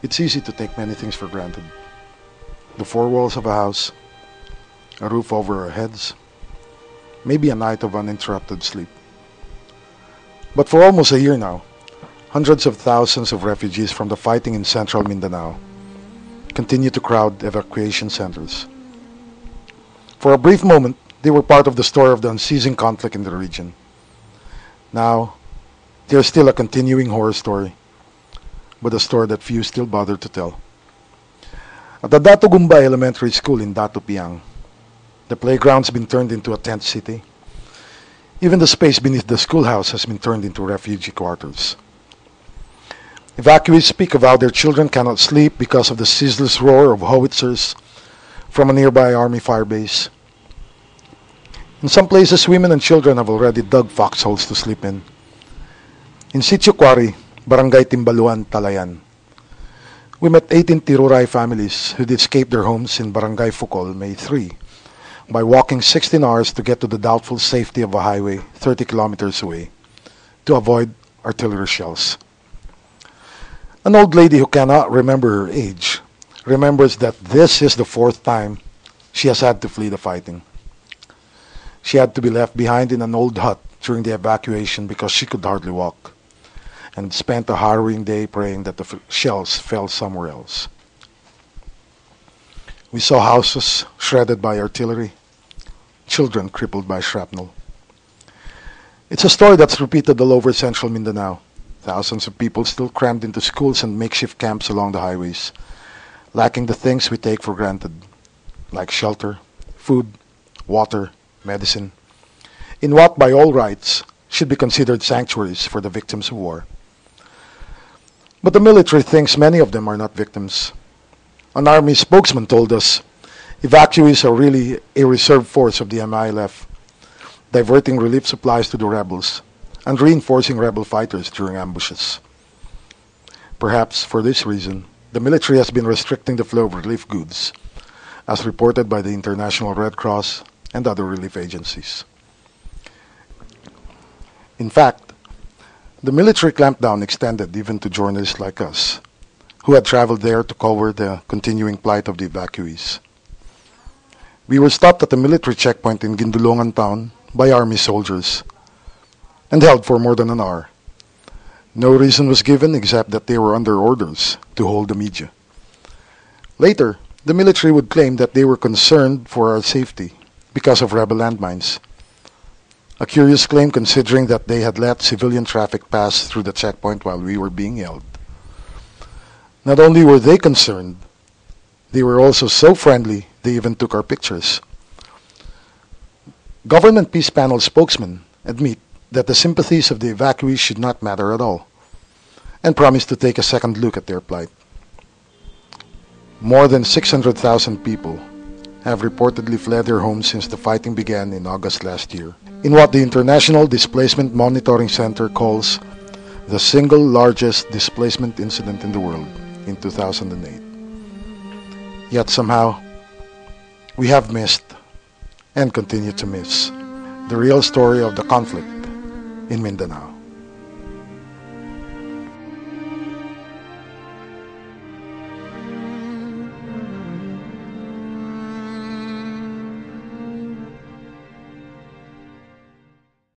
It's easy to take many things for granted. The four walls of a house, a roof over our heads, maybe a night of uninterrupted sleep. But for almost a year now, hundreds of thousands of refugees from the fighting in central Mindanao continue to crowd evacuation centers. For a brief moment, they were part of the story of the unceasing conflict in the region. Now, they are still a continuing horror story, but a story that few still bother to tell. At the Datugumba Elementary School in Datupiang, the playground's been turned into a tent city. Even the space beneath the schoolhouse has been turned into refugee quarters. Evacuees speak of how their children cannot sleep because of the ceaseless roar of howitzers from a nearby army firebase. In some places, women and children have already dug foxholes to sleep in. In Sitio Quarry, Barangay Timbaluan, Talayan, we met 18 Tiruray families who'd escaped their homes in Barangay Fukol, May 3, by walking 16 hours to get to the doubtful safety of a highway 30 kilometers away to avoid artillery shells. An old lady who cannot remember her age remembers that this is the fourth time she has had to flee the fighting. She had to be left behind in an old hut during the evacuation because she could hardly walk, and spent a harrowing day praying that the shells fell somewhere else. We saw houses shredded by artillery, children crippled by shrapnel. It's a story that's repeated all over central Mindanao. Thousands of people still crammed into schools and makeshift camps along the highways, lacking the things we take for granted, like shelter, food, water, medicine, in what by all rights should be considered sanctuaries for the victims of war. But the military thinks many of them are not victims. An army spokesman told us evacuees are really a reserve force of the MILF, diverting relief supplies to the rebels and reinforcing rebel fighters during ambushes. Perhaps for this reason, the military has been restricting the flow of relief goods, as reported by the International Red Cross and other relief agencies. In fact, the military clampdown extended even to journalists like us, who had traveled there to cover the continuing plight of the evacuees. We were stopped at a military checkpoint in Gindulongan town by army soldiers and held for more than an hour. No reason was given except that they were under orders to hold the media. Later, the military would claim that they were concerned for our safety because of rebel landmines. A curious claim considering that they had let civilian traffic pass through the checkpoint while we were being held. Not only were they concerned, they were also so friendly they even took our pictures. Government Peace Panel spokesmen admit that the sympathies of the evacuees should not matter at all, and promise to take a second look at their plight. More than 600,000 people have reportedly fled their homes since the fighting began in August last year, in what the International Displacement Monitoring Center calls the single largest displacement incident in the world in 2008. Yet somehow, we have missed and continue to miss the real story of the conflict in Mindanao.